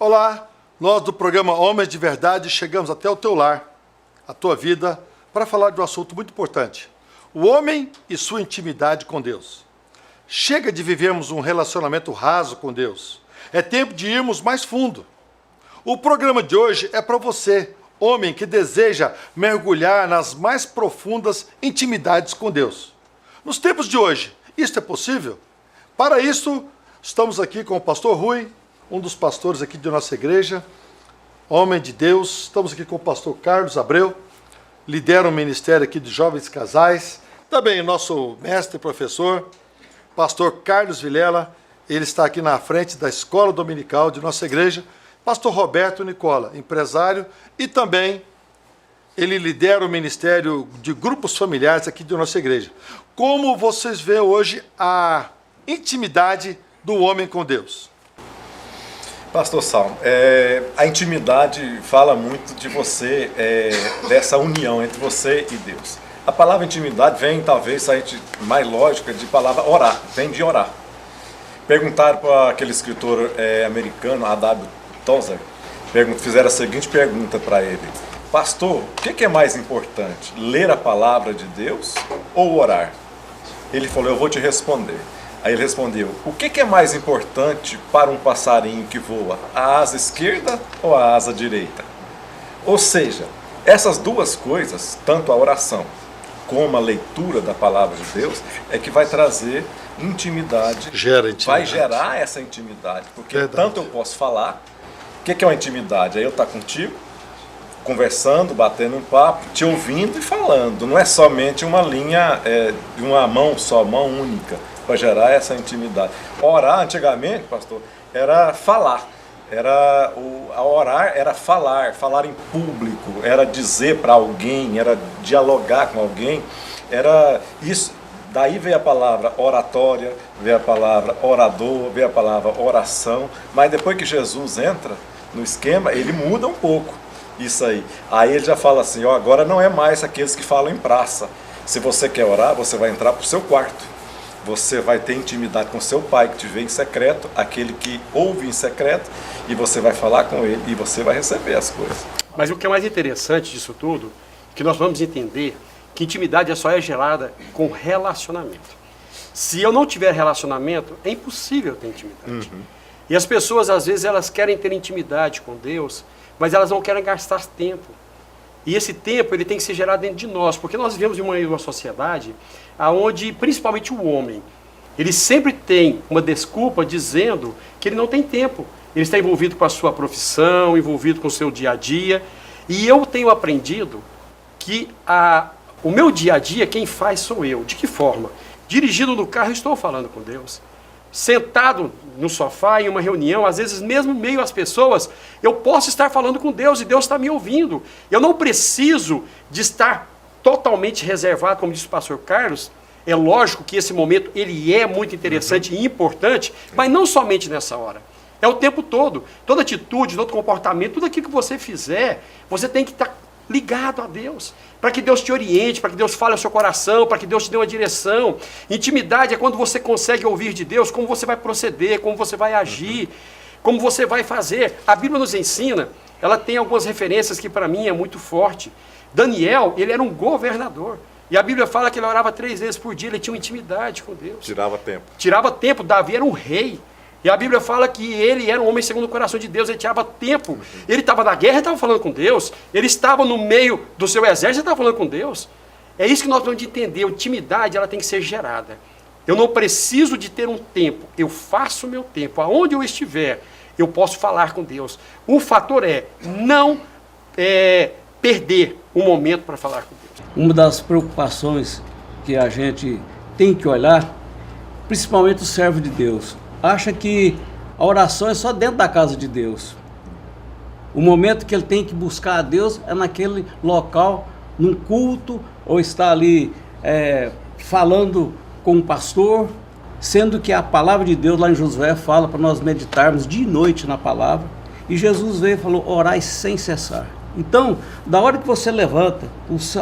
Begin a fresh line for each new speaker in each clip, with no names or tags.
Olá, nós do programa Homens de Verdade chegamos até o teu lar, a tua vida, para falar de um assunto muito importante. O homem e sua intimidade com Deus. Chega de vivermos um relacionamento raso com Deus. É tempo de irmos mais fundo. O programa de hoje é para você, homem que deseja mergulhar nas mais profundas intimidades com Deus. Nos tempos de hoje, isto é possível? Para isso, estamos aqui com o pastor Rui, um dos pastores aqui de nossa igreja, homem de Deus. Estamos aqui com o pastor Carlos Abreu, lidera um ministério aqui de jovens casais. Também nosso mestre e professor, pastor Carlos Vilela, ele está aqui na frente da escola dominical de nossa igreja. Pastor Roberto Nicola, empresário, e também ele lidera o ministério de grupos familiares aqui de nossa igreja. Como vocês veem hoje a intimidade do homem com Deus?
Pastor Salmo, a intimidade fala muito de você, dessa união entre você e Deus. A palavra intimidade vem, talvez, a gente mais lógica de palavra orar, vem de orar. Perguntaram para aquele escritor americano, A.W. Tozer, fizeram a seguinte pergunta para ele: pastor, o que é mais importante, ler a palavra de Deus ou orar? Ele falou: eu vou te responder. Aí ele respondeu: o que é mais importante para um passarinho que voa, a asa esquerda ou a asa direita? Ou seja, essas duas coisas, tanto a oração como a leitura da palavra de Deus, é que vai trazer intimidade, vai gerar essa intimidade, porque tanto eu posso falar. O que é uma intimidade? É eu estar contigo, conversando, batendo um papo, te ouvindo e falando. Não é somente uma linha de uma mão só, mão única, para gerar essa intimidade. Orar, antigamente, pastor, era falar. Orar era falar em público, era dizer para alguém, era dialogar com alguém. Era isso. Daí veio a palavra oratória, veio a palavra orador, veio a palavra oração. Mas depois que Jesus entra no esquema, ele muda um pouco isso aí. Aí ele já fala assim: ó, agora não é mais aqueles que falam em praça. Se você quer orar, você vai entrar para o seu quarto. Você vai ter intimidade com seu pai que te vê em secreto, aquele que ouve em secreto, e você vai falar com ele e você vai receber as coisas.
Mas o que é mais interessante disso tudo, que nós vamos entender que intimidade só é gerada com relacionamento. Se eu não tiver relacionamento, é impossível ter intimidade. E as pessoas, às vezes, elas querem ter intimidade com Deus, mas elas não querem gastar tempo. E esse tempo, ele tem que ser gerado dentro de nós, porque nós vivemos em uma sociedade onde, principalmente o homem, ele sempre tem uma desculpa dizendo que ele não tem tempo. Ele está envolvido com a sua profissão, envolvido com o seu dia a dia. E eu tenho aprendido que o meu dia a dia, quem faz sou eu. De que forma? Dirigindo no carro, estou falando com Deus. Sentado no sofá, em uma reunião, às vezes mesmo meio às pessoas, eu posso estar falando com Deus e Deus está me ouvindo. Eu não preciso de estar totalmente reservado, como disse o pastor Carlos. É lógico que esse momento ele é muito interessante e importante, mas não somente nessa hora. É o tempo todo. Toda atitude, todo comportamento, tudo aquilo que você fizer, você tem que estar ligado a Deus, para que Deus te oriente, para que Deus fale ao seu coração, para que Deus te dê uma direção. Intimidade é quando você consegue ouvir de Deus como você vai proceder, como você vai agir, como você vai fazer. A Bíblia nos ensina, ela tem algumas referências que para mim é muito forte. Daniel, ele era um governador, e a Bíblia fala que ele orava 3 vezes por dia, ele tinha uma intimidade com Deus. Tirava tempo. Davi era um rei. E a Bíblia fala que ele era um homem segundo o coração de Deus, ele tirava tempo. Ele estava na guerra, ele estava falando com Deus. Ele estava no meio do seu exército, ele estava falando com Deus. É isso que nós temos de entender. A intimidade, ela tem que ser gerada. Eu não preciso de ter um tempo. Eu faço o meu tempo. Aonde eu estiver, eu posso falar com Deus. O fator é não perder um momento para falar com Deus.
Uma das preocupações que a gente tem que olhar, principalmente o servo de Deus, acha que a oração é só dentro da casa de Deus. O momento que ele tem que buscar a Deus é naquele local, num culto, ou está ali falando com o pastor, sendo que a palavra de Deus lá em Josué fala para nós meditarmos de noite na palavra, e Jesus veio e falou: orai sem cessar. Então, da hora que você levanta,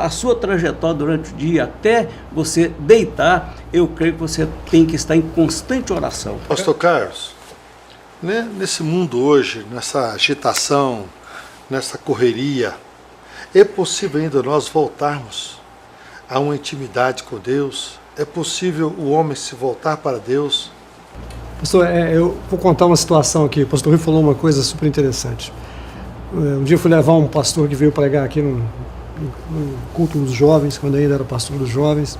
a sua trajetória durante o dia até você deitar, eu creio que você tem que estar em constante oração.
Pastor Carlos, né, nesse mundo hoje, nessa agitação, nessa correria, é possível ainda nós voltarmos a uma intimidade com Deus? É possível o homem se voltar para Deus?
Pastor, eu vou contar uma situação aqui. O pastor Rui falou uma coisa super interessante. Um dia eu fui levar um pastor que veio pregar aqui no culto dos jovens, quando ainda era pastor dos jovens.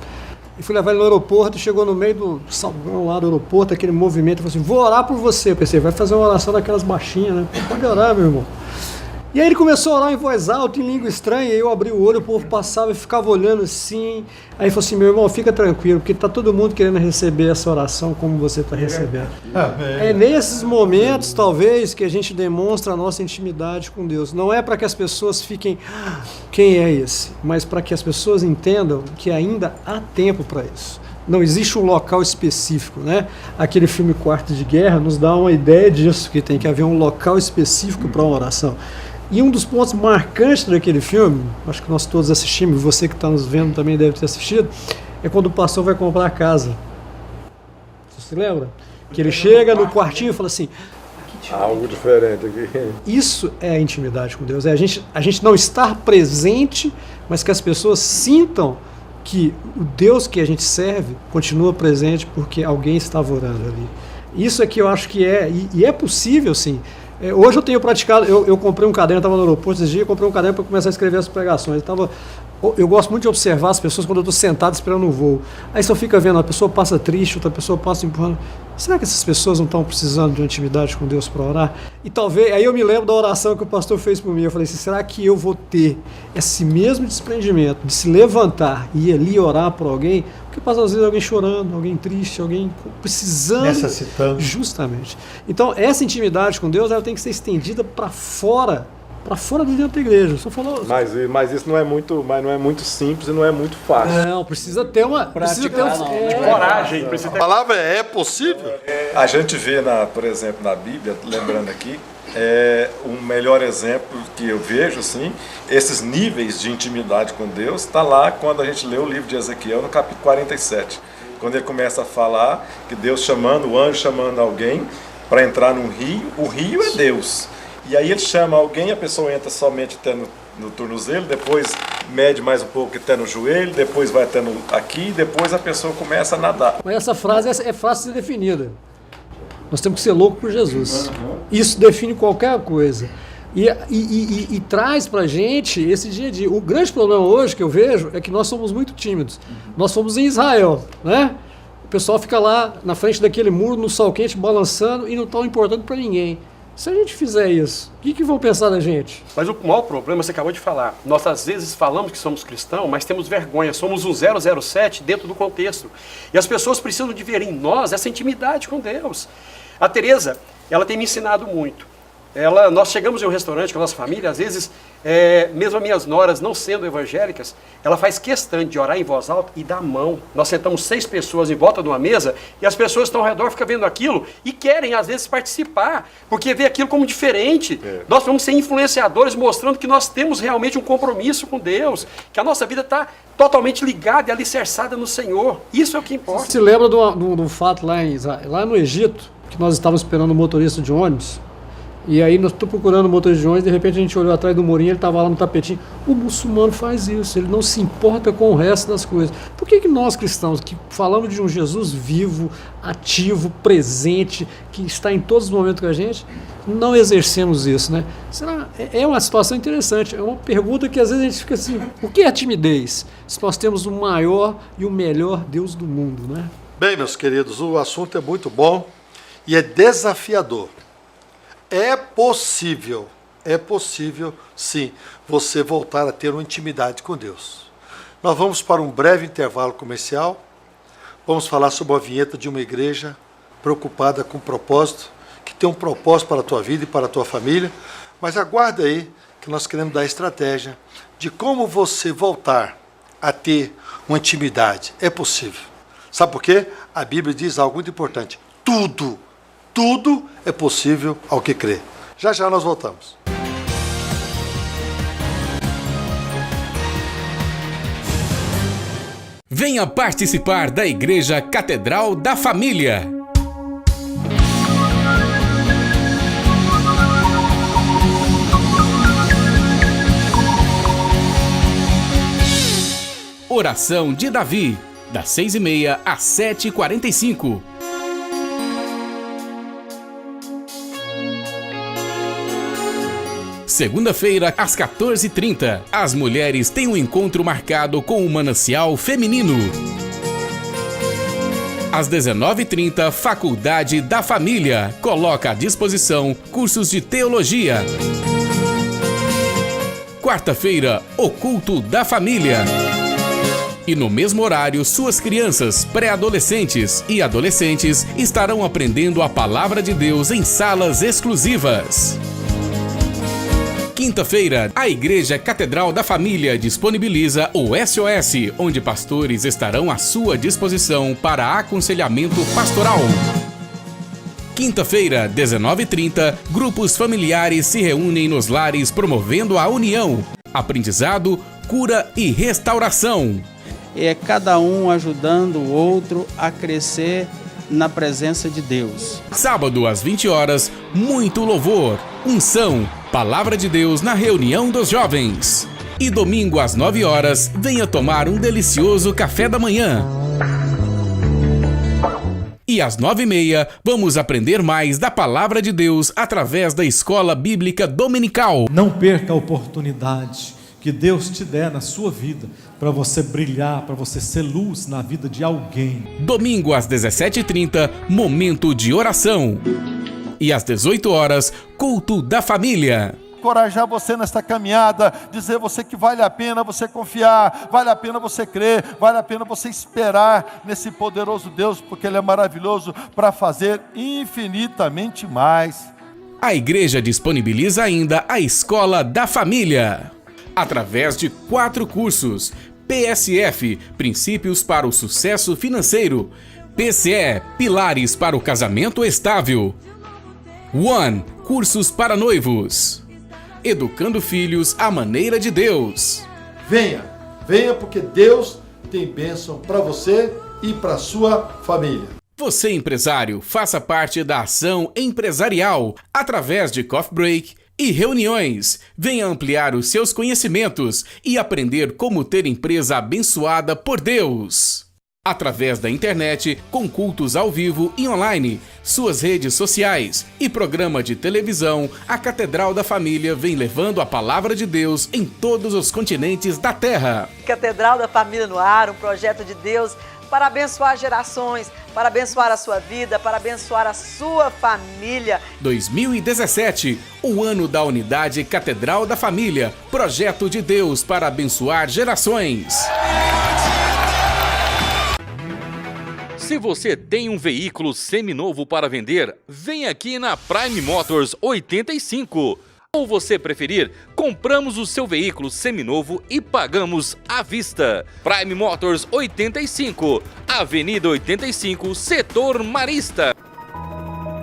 E fui levar ele no aeroporto, chegou no meio do salão lá do aeroporto, aquele movimento, falou assim, vou orar por você. Eu pensei, vai fazer uma oração daquelas baixinhas, né? Pode orar, meu irmão. E aí ele começou a orar em voz alta, em língua estranha, e eu abri o olho, o povo passava e ficava olhando assim. Aí ele falou assim, meu irmão, fica tranquilo, porque está todo mundo querendo receber essa oração como você está recebendo. É nesses momentos, talvez, que a gente demonstra a nossa intimidade com Deus. Não é para que as pessoas fiquem, quem é esse? Mas para que as pessoas entendam que ainda há tempo para isso. Não existe um local específico, né? Aquele filme Quarto de Guerra nos dá uma ideia disso, que tem que haver um local específico para uma oração. E um dos pontos marcantes daquele filme, acho que nós todos assistimos, você que está nos vendo também deve ter assistido, é quando o pastor vai comprar a casa. Você se lembra? Que ele chega no quartinho e fala assim,
Algo diferente aqui.
isso é a intimidade com Deus, é a gente não estar presente, mas que as pessoas sintam que o Deus que a gente serve continua presente porque alguém estava orando ali. Isso é que eu acho que e é possível sim. Hoje eu tenho praticado, eu comprei um caderno, estava no aeroporto esses dias, eu comprei um caderno para começar a escrever as pregações. Eu gosto muito de observar as pessoas quando eu estou sentado esperando um voo. Aí você fica vendo, a pessoa passa triste, outra pessoa passa empurrando. Será que essas pessoas não estão precisando de uma intimidade com Deus para orar? E talvez, aí eu me lembro da oração que o pastor fez por mim. Eu falei assim, será que eu vou ter esse mesmo desprendimento de se levantar e ir ali orar por alguém? Porque passa às vezes alguém chorando, alguém triste, alguém precisando.
Necessitando.
Justamente. Então, essa intimidade com Deus ela tem que ser estendida para fora de dentro da igreja. Só falou.
Mas isso não é muito simples e não é muito fácil.
Não, precisa ter uma.
Coragem, precisa
A
ter...
palavra é possível?
A gente vê, por exemplo, na Bíblia, lembrando aqui, um melhor exemplo que eu vejo, assim, esses níveis de intimidade com Deus, está lá quando a gente lê o livro de Ezequiel, no capítulo 47. Quando ele começa a falar que Deus chamando, o anjo chamando alguém para entrar num rio, o rio é Deus. E aí ele chama alguém, a pessoa entra somente até no tornozelo, depois mede mais um pouco até no joelho, depois vai até aqui, depois a pessoa começa a nadar.
Mas essa frase é fácil de ser definida. Nós temos que ser loucos por Jesus. Isso define qualquer coisa. E traz pra gente esse dia a dia. O grande problema hoje que eu vejo é que nós somos muito tímidos. Nós fomos em Israel, né? O pessoal fica lá na frente daquele muro, no sol quente, balançando e não está importando para ninguém. Se a gente fizer isso, o que vão pensar da gente?
Mas o maior problema, você acabou de falar, nós às vezes falamos que somos cristãos, mas temos vergonha, somos um 007 dentro do contexto. E as pessoas precisam de ver em nós essa intimidade com Deus. A Tereza, ela tem me ensinado muito. Nós chegamos em um restaurante com a nossa família, às vezes, mesmo as minhas noras não sendo evangélicas, ela faz questão de orar em voz alta e dar a mão. Nós sentamos 6 pessoas em volta de uma mesa e as pessoas estão ao redor, ficam vendo aquilo e querem, às vezes, participar, porque vê aquilo como diferente. Nós vamos ser influenciadores, mostrando que nós temos realmente um compromisso com Deus, que a nossa vida está totalmente ligada e alicerçada no Senhor. Isso é o que importa.
Você se lembra do fato lá no Egito, que nós estávamos esperando um motorista de ônibus? E aí nós estamos procurando o motorista de ônibus, de repente a gente olhou atrás do murinho, ele estava lá no tapetinho. O muçulmano faz isso, ele não se importa com o resto das coisas. Por que nós cristãos, que falamos de um Jesus vivo, ativo, presente, que está em todos os momentos com a gente, não exercemos isso, né? É uma situação interessante, é uma pergunta que às vezes a gente fica assim, o que é timidez? Se nós temos o maior e o melhor Deus do mundo, né?
Bem, meus queridos, o assunto é muito bom e é desafiador. É possível, sim, você voltar a ter uma intimidade com Deus. Nós vamos para um breve intervalo comercial, vamos falar sobre a vinheta de uma igreja preocupada com propósito, que tem um propósito para a tua vida e para a tua família, mas aguarda aí que nós queremos dar estratégia de como você voltar a ter uma intimidade. É possível. Sabe por quê? A Bíblia diz algo muito importante. Tudo é possível ao que crê. Já já nós voltamos.
Venha participar da Igreja Catedral da Família. Oração de Davi, das 6h30 às 7h45. Segunda-feira, às 14h30, as mulheres têm um encontro marcado com o Manancial Feminino. Às 19h30, Faculdade da Família coloca à disposição cursos de teologia. Quarta-feira, o Culto da Família. E no mesmo horário, suas crianças, pré-adolescentes e adolescentes estarão aprendendo a Palavra de Deus em salas exclusivas. Quinta-feira, a Igreja Catedral da Família disponibiliza o SOS, onde pastores estarão à sua disposição para aconselhamento pastoral. Quinta-feira, 19h30, grupos familiares se reúnem nos lares promovendo a união, aprendizado, cura e restauração.
É cada um ajudando o outro a crescer na presença de Deus.
Sábado, às 20 horas, muito louvor, unção, Palavra de Deus na reunião dos jovens. E domingo, às 9 horas, venha tomar um delicioso café da manhã. E às 9h30, vamos aprender mais da Palavra de Deus através da Escola Bíblica Dominical.
Não perca a oportunidade que Deus te der na sua vida para você brilhar, para você ser luz na vida de alguém.
Domingo às 17h30, momento de oração. E às 18 horas, culto da família.
Encorajar você nesta caminhada, dizer você que vale a pena você confiar, vale a pena você crer, vale a pena você esperar nesse poderoso Deus, porque Ele é maravilhoso para fazer infinitamente mais.
A igreja disponibiliza ainda a Escola da Família, através de 4 cursos: PSF, Princípios para o Sucesso Financeiro; PCE, Pilares para o Casamento Estável; One, Cursos para Noivos; Educando Filhos à Maneira de Deus.
Venha, venha, porque Deus tem bênção para você e para sua família.
Você, empresário, faça parte da ação empresarial através de coffee break e reuniões. Venha ampliar os seus conhecimentos e aprender como ter empresa abençoada por Deus. Através da internet, com cultos ao vivo e online, suas redes sociais e programa de televisão, a Catedral da Família vem levando a Palavra de Deus em todos os continentes da Terra.
Catedral da Família no ar, um projeto de Deus para abençoar gerações, para abençoar a sua vida, para abençoar a sua família.
2017, o ano da unidade Catedral da Família, projeto de Deus para abençoar gerações.
Se você tem um veículo seminovo para vender, vem aqui na Prime Motors 85. Ou você preferir, compramos o seu veículo seminovo e pagamos à vista. Prime Motors 85, Avenida 85, Setor Marista.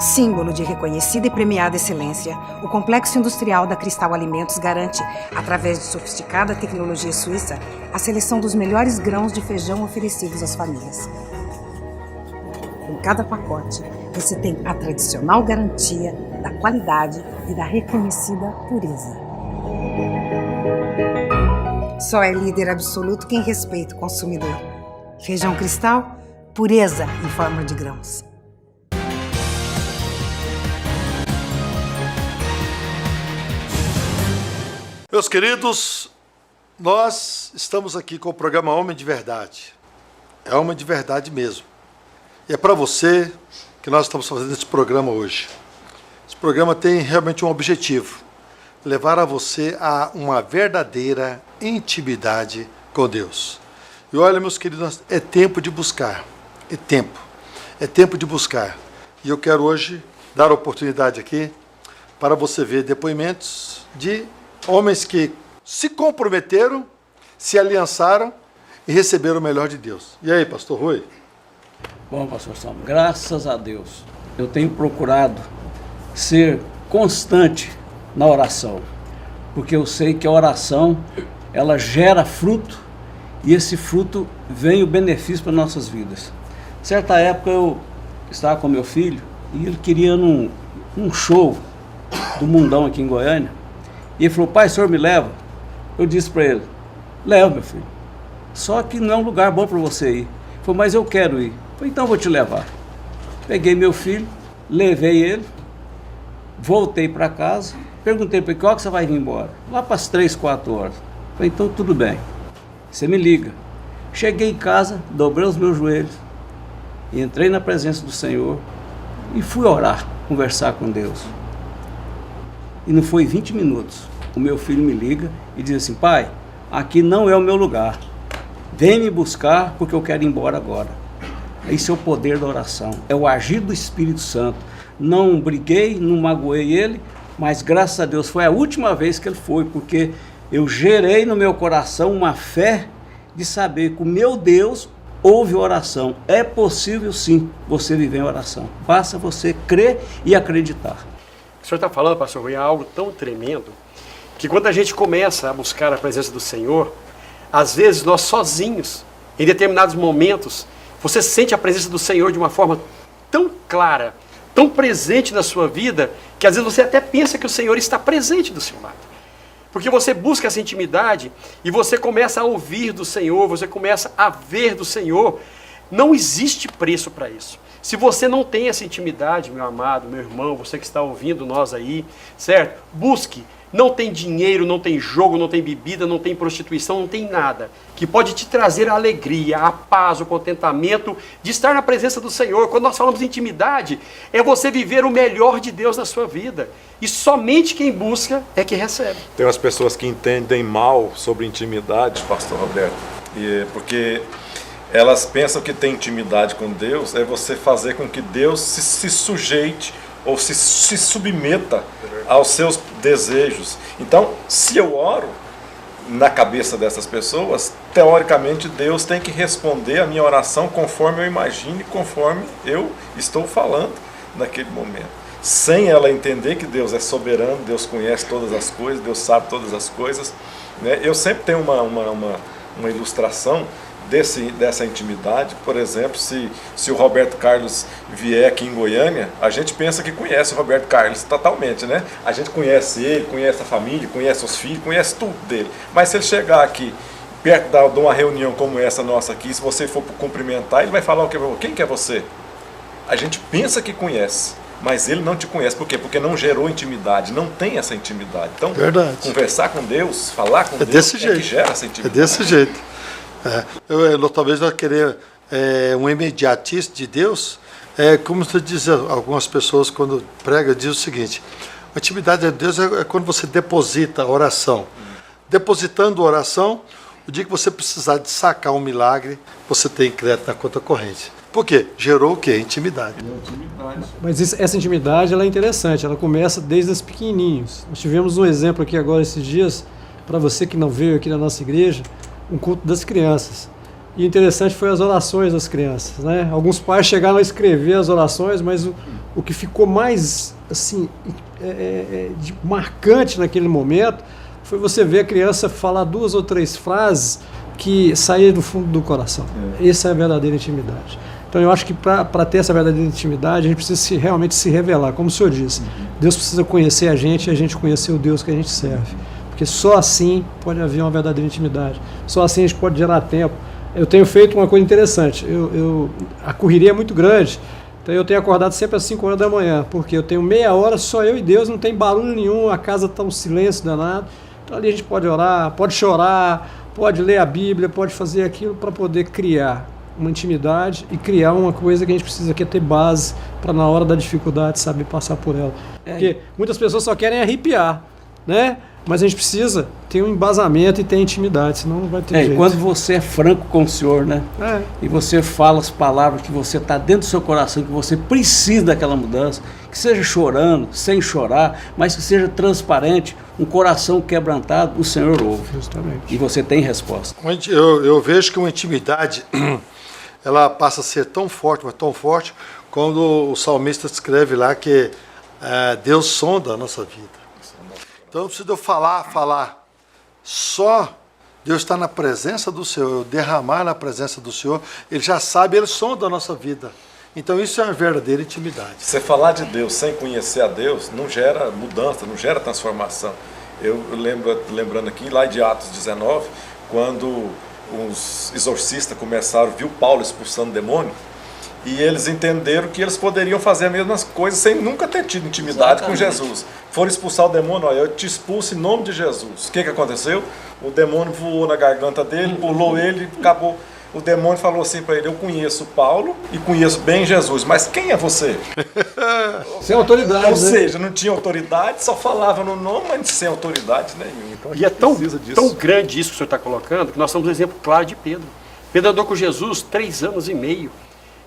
Símbolo de reconhecida e premiada excelência, o Complexo Industrial da Cristal Alimentos garante, através de sofisticada tecnologia suíça, a seleção dos melhores grãos de feijão oferecidos às famílias. Em cada pacote, você tem a tradicional garantia da qualidade e da reconhecida pureza. Só é líder absoluto quem respeita o consumidor. Feijão Cristal, pureza em forma de grãos.
Meus queridos, nós estamos aqui com o programa Homem de Verdade. É homem de verdade mesmo. E é para você que nós estamos fazendo esse programa hoje. Esse programa tem realmente um objetivo: levar a você a uma verdadeira intimidade com Deus. E olha, meus queridos, é tempo de buscar. É tempo de buscar. E eu quero hoje dar a oportunidade aqui para você ver depoimentos de homens que se comprometeram, se aliançaram e receberam o melhor de Deus. E aí, pastor Rui?
Bom, pastor Sam, graças a Deus, eu tenho procurado ser constante na oração, porque eu sei que a oração, ela gera fruto, e esse fruto vem o benefício para nossas vidas. Certa época eu estava com meu filho, e ele queria num show do Mundão aqui em Goiânia, e ele falou: pai, o senhor me leva? Eu disse para ele: leva, meu filho, só que não é um lugar bom para você ir. Ele falou, mas eu quero ir. Eu falei, então eu vou te levar. Peguei meu filho, levei ele, voltei para casa, perguntei para ele, que hora que você vai vir embora? Lá para as 3, 4 horas. Eu falei, então tudo bem, você me liga. Cheguei em casa, dobrei os meus joelhos, entrei na presença do Senhor e fui orar, conversar com Deus. E não foi 20 minutos, o meu filho me liga e diz assim, pai, aqui não é o meu lugar, vem me buscar porque eu quero ir embora agora. Esse é o poder da oração, é o agir do Espírito Santo. Não briguei, não magoei ele, mas graças a Deus foi a última vez que ele foi, porque eu gerei no meu coração uma fé de saber que o meu Deus ouve oração. É possível sim você viver em oração, basta você crer e acreditar.
O senhor está falando, pastor Rui, é algo tão tremendo, que quando a gente começa a buscar a presença do Senhor, às vezes nós sozinhos, em determinados momentos, você sente a presença do Senhor de uma forma tão clara, tão presente na sua vida, que às vezes você até pensa que o Senhor está presente do seu lado. Porque você busca essa intimidade e você começa a ouvir do Senhor, você começa a ver do Senhor. Não existe preço para isso. Se você não tem essa intimidade, meu amado, meu irmão, você que está ouvindo nós aí, certo? Busque. Não tem dinheiro, não tem jogo, não tem bebida, não tem prostituição, não tem nada que pode te trazer a alegria, a paz, o contentamento de estar na presença do Senhor. Quando nós falamos de intimidade, é você viver o melhor de Deus na sua vida. E somente quem busca é que recebe.
Tem umas pessoas que entendem mal sobre intimidade, pastor Roberto, porque elas pensam que ter intimidade com Deus é você fazer com que Deus se sujeite ou se submeta aos seus desejos. Então, se eu oro na cabeça dessas pessoas, teoricamente Deus tem que responder a minha oração conforme eu imagine, conforme eu estou falando naquele momento. Sem ela entender que Deus é soberano, Deus conhece todas as coisas, Deus sabe todas as coisas, né? Eu sempre tenho uma ilustração dessa intimidade. Por exemplo, se o Roberto Carlos vier aqui em Goiânia, a gente pensa que conhece o Roberto Carlos totalmente, né? A gente conhece ele, conhece a família, conhece os filhos, conhece tudo dele. Mas se ele chegar aqui, perto de uma reunião como essa nossa aqui, se você for cumprimentar, ele vai falar o quê? Quem que é você? A gente pensa que conhece, mas ele não te conhece. Por quê? Porque não gerou intimidade, não tem essa intimidade. Então,
verdade.
Conversar com Deus, falar com Deus,
desse jeito.
Que gera essa intimidade.
É desse jeito. Talvez vai querer um imediatista de Deus, como você diz, algumas pessoas quando prega, diz o seguinte: a intimidade de Deus é quando você deposita a oração. Depositando a oração, o dia que você precisar de sacar um milagre, você tem crédito na conta corrente. Por quê? Gerou o quê? Intimidade.
Mas essa intimidade ela é interessante, ela começa desde os pequenininhos. Nós tivemos um exemplo aqui agora esses dias, para você que não veio aqui na nossa igreja, um culto das crianças. E o interessante foi as orações das crianças, né? Alguns pais chegaram a escrever as orações, mas o que ficou mais assim, marcante naquele momento foi você ver a criança falar 2 ou 3 frases que saíram do fundo do coração. Essa é a verdadeira intimidade. Então eu acho que para ter essa verdadeira intimidade, a gente precisa realmente se revelar, como o senhor disse. Deus precisa conhecer a gente e a gente conhecer o Deus que a gente serve. Porque só assim pode haver uma verdadeira intimidade. Só assim a gente pode gerar tempo. Eu tenho feito uma coisa interessante. A correria é muito grande. Então eu tenho acordado sempre às 5 horas da manhã. Porque eu tenho meia hora, só eu e Deus, não tem barulho nenhum, a casa está um silêncio danado. Então ali a gente pode orar, pode chorar, pode ler a Bíblia, pode fazer aquilo para poder criar uma intimidade e criar uma coisa que a gente precisa, que é ter base para na hora da dificuldade saber passar por ela. Porque muitas pessoas só querem arrepiar, né? Mas a gente precisa ter um embasamento e ter intimidade, senão não vai ter jeito.
Quando você é franco com o Senhor, né? E você fala as palavras que você está dentro do seu coração, que você precisa daquela mudança, que seja chorando, sem chorar, mas que seja transparente, um coração quebrantado, o Senhor ouve.
Justamente.
E você tem resposta.
Eu vejo que uma intimidade, ela passa a ser tão forte, mas tão forte, quando o salmista escreve lá que Deus sonda a nossa vida. Então não precisa eu falar. Só Deus está na presença do Senhor, eu derramar na presença do Senhor, Ele já sabe, Ele sonda a nossa vida. Então isso é uma verdadeira intimidade.
Você falar de Deus sem conhecer a Deus não gera mudança, não gera transformação. Eu lembrando aqui, lá de Atos 19, quando os exorcistas começaram, viu Paulo expulsando demônio, e eles entenderam que eles poderiam fazer as mesmas coisas sem nunca ter tido intimidade com Jesus. Foram expulsar o demônio, olha, eu te expulso em nome de Jesus. O que aconteceu? O demônio voou na garganta dele, pulou ele, acabou. O demônio falou assim para ele: eu conheço Paulo e conheço bem Jesus, mas quem é você?
Sem autoridade,
Ou
né?
seja, não tinha autoridade, só falava no nome, mas sem autoridade nenhuma. Então, a
E
gente
é tão
precisa disso.
grande isso que o senhor está colocando, que nós temos um exemplo claro de Pedro. Pedro andou com Jesus 3 anos e meio.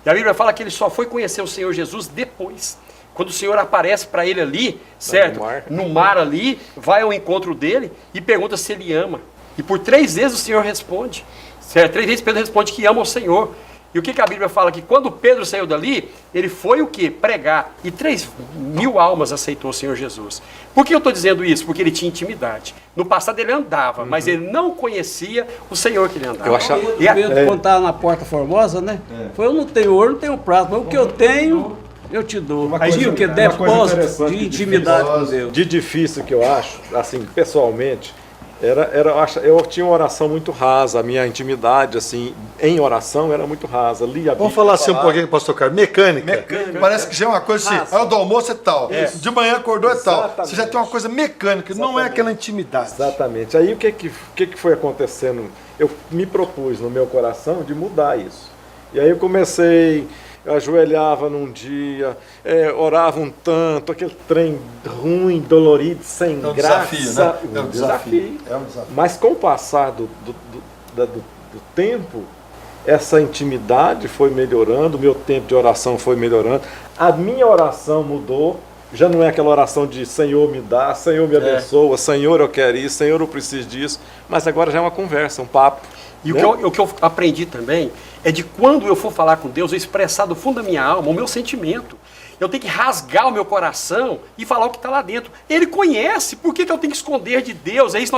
E a Bíblia fala que ele só foi conhecer o Senhor Jesus depois. Quando o Senhor aparece para ele ali, certo? No mar ali, vai ao encontro dele e pergunta se ele ama. E por 3 vezes o Senhor responde. Certo? 3 vezes Pedro responde que ama o Senhor. E o que a Bíblia fala? Que quando Pedro saiu dali, ele foi o quê? Pregar. E 3.000 almas aceitou o Senhor Jesus. Por que eu estou dizendo isso? Porque ele tinha intimidade. No passado ele andava, mas ele não conhecia o Senhor que ele andava.
Eu achava...
E Pedro, quando estava na Porta Formosa, né? Foi: eu não tenho ouro, não tenho prata, mas o que eu tenho, eu te dou.
Uma
Aí
coisa-
o que?
uma coisa
Depósito
interessante
de intimidade com Deus.
De difícil que eu acho, assim, pessoalmente, eu tinha uma oração muito rasa, a minha intimidade, assim, em oração era muito rasa. Lia a
Vamos
Bíblia,
falar assim um pouquinho, pastor Carlos. Mecânica. Parece que já é uma coisa assim, a hora do almoço é tal, de manhã acordou é tal.
Exatamente.
Você já tem uma coisa mecânica, não é aquela intimidade.
Exatamente. Aí o que foi acontecendo? Eu me propus no meu coração de mudar isso. E aí eu comecei, eu ajoelhava num dia, orava um tanto, aquele trem ruim, dolorido, sem
É um
graça.
desafio, né?
É um desafio. Mas com o passar do tempo, essa intimidade foi melhorando, o meu tempo de oração foi melhorando, a minha oração mudou. Já não é aquela oração de Senhor me dá, Senhor me abençoa, Senhor eu quero isso, Senhor eu preciso disso. Mas agora já é uma conversa, um papo.
E
né?
o que eu aprendi também é de quando eu for falar com Deus, eu expressar do fundo da minha alma o meu sentimento. Eu tenho que rasgar o meu coração e falar o que está lá dentro. Ele conhece, por que eu tenho que esconder de Deus? É isso,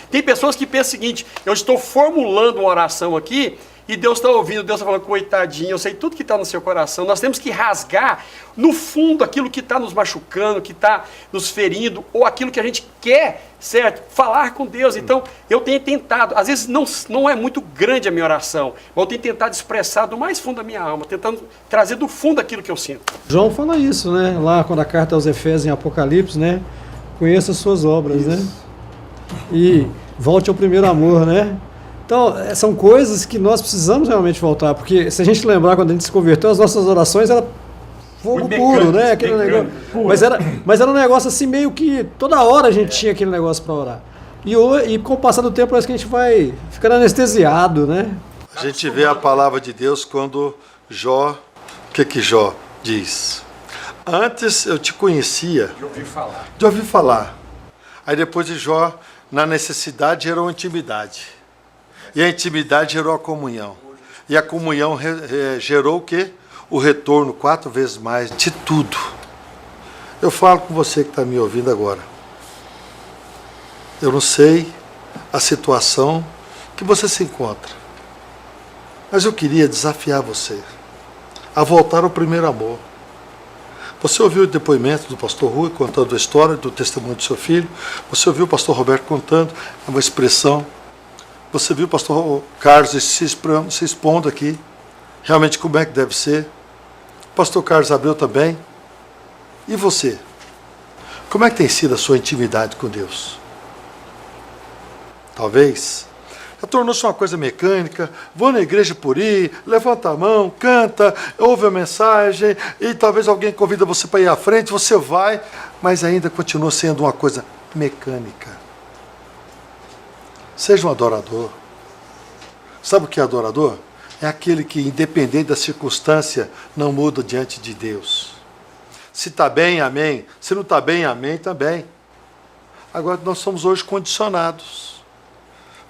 tem pessoas que pensam o seguinte: eu estou formulando uma oração aqui e Deus está ouvindo, Deus está falando: coitadinho, eu sei tudo que está no seu coração. Nós temos que rasgar no fundo aquilo que está nos machucando, que está nos ferindo, ou aquilo que a gente quer, certo? Falar com Deus. Então, eu tenho tentado, às vezes não é muito grande a minha oração, mas eu tenho tentado expressar do mais fundo da minha alma, tentando trazer do fundo aquilo que eu sinto.
João fala isso, né? Lá quando a carta aos Efésios em Apocalipse, né? Conheça as suas obras, né? E volte ao primeiro amor, né? Então, são coisas que nós precisamos realmente voltar, porque se a gente lembrar, quando a gente se converteu, as nossas orações eram fogo puro, né? Aquele negócio. Mas era um negócio assim, meio que toda hora a gente tinha aquele negócio para orar. E com o passar do tempo, parece que a gente vai ficando anestesiado, né?
A gente vê a palavra de Deus quando Jó, o que Jó diz? Antes eu te conhecia de ouvir falar. Aí depois de Jó, na necessidade gerou intimidade. E a intimidade gerou a comunhão. E a comunhão gerou o quê? O retorno 4 vezes mais de tudo. Eu falo com você que está me ouvindo agora. Eu não sei a situação que você se encontra. Mas eu queria desafiar você a voltar ao primeiro amor. Você ouviu o depoimento do pastor Rui contando a história do testemunho do seu filho. Você ouviu o pastor Roberto contando uma expressão. Você viu o pastor Carlos se expondo aqui, realmente como é que deve ser. O pastor Carlos Abreu também. E você? Como é que tem sido a sua intimidade com Deus? Talvez já tornou-se uma coisa mecânica. Vou na igreja por ir, levanta a mão, canta, ouve a mensagem, e talvez alguém convida você para ir à frente, você vai, mas ainda continua sendo uma coisa mecânica. Seja um adorador. Sabe o que é adorador? É aquele que, independente da circunstância, não muda diante de Deus. Se está bem, amém. Se não está bem, amém também. Agora, nós somos hoje condicionados.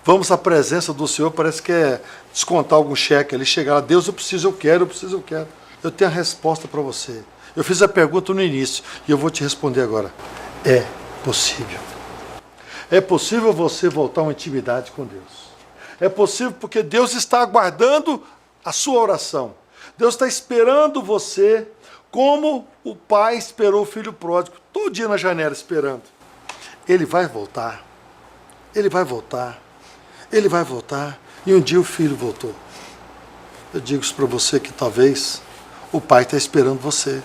Vamos à presença do Senhor, parece que é descontar algum cheque ali, chegar lá: Deus, eu preciso, eu quero, eu preciso, eu quero. Eu tenho a resposta para você. Eu fiz a pergunta no início e eu vou te responder agora. É possível. É possível você voltar a uma intimidade com Deus. É possível porque Deus está aguardando a sua oração. Deus está esperando você como o pai esperou o filho pródigo, todo dia na janela esperando. Ele vai voltar. Ele vai voltar. Ele vai voltar. E um dia o filho voltou. Eu digo isso para você que talvez o pai está esperando você.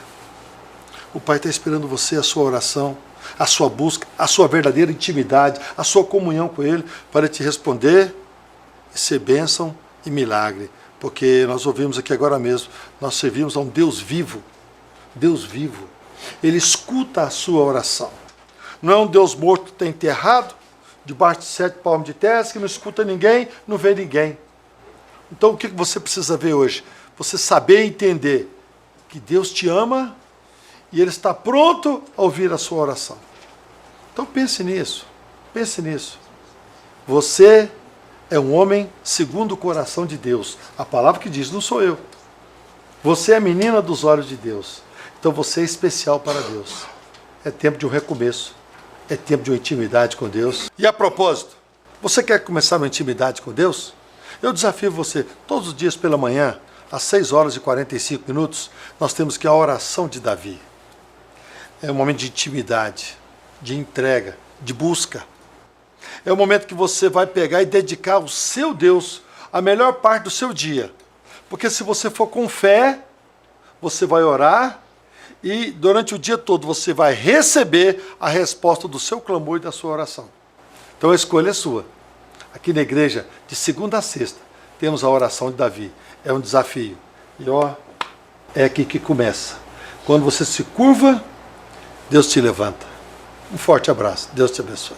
O pai está esperando você, a sua oração, a sua busca, a sua verdadeira intimidade, a sua comunhão com ele, para te responder e ser bênção e milagre. Porque nós ouvimos aqui agora mesmo, nós servimos a um Deus vivo. Deus vivo. Ele escuta a sua oração. Não é um Deus morto que está enterrado, debaixo de 7 palmos de terra, que não escuta ninguém, não vê ninguém. Então o que você precisa ver hoje? Você saber entender que Deus te ama e Ele está pronto a ouvir a sua oração. Então pense nisso, pense nisso. Você é um homem segundo o coração de Deus. A palavra que diz, não sou eu. Você é a menina dos olhos de Deus. Então você é especial para Deus. É tempo de um recomeço. É tempo de uma intimidade com Deus. E a propósito, você quer começar uma intimidade com Deus? Eu desafio você, todos os dias pela manhã, às 6h45, nós temos que a oração de Davi. É um momento de intimidade, de entrega, de busca. É o momento que você vai pegar e dedicar ao seu Deus a melhor parte do seu dia. Porque se você for com fé, você vai orar e durante o dia todo você vai receber a resposta do seu clamor e da sua oração. Então a escolha é sua. Aqui na igreja, de segunda a sexta, temos a oração de Davi. É um desafio. E é aqui que começa. Quando você se curva, Deus te levanta. Um forte abraço. Deus te abençoe.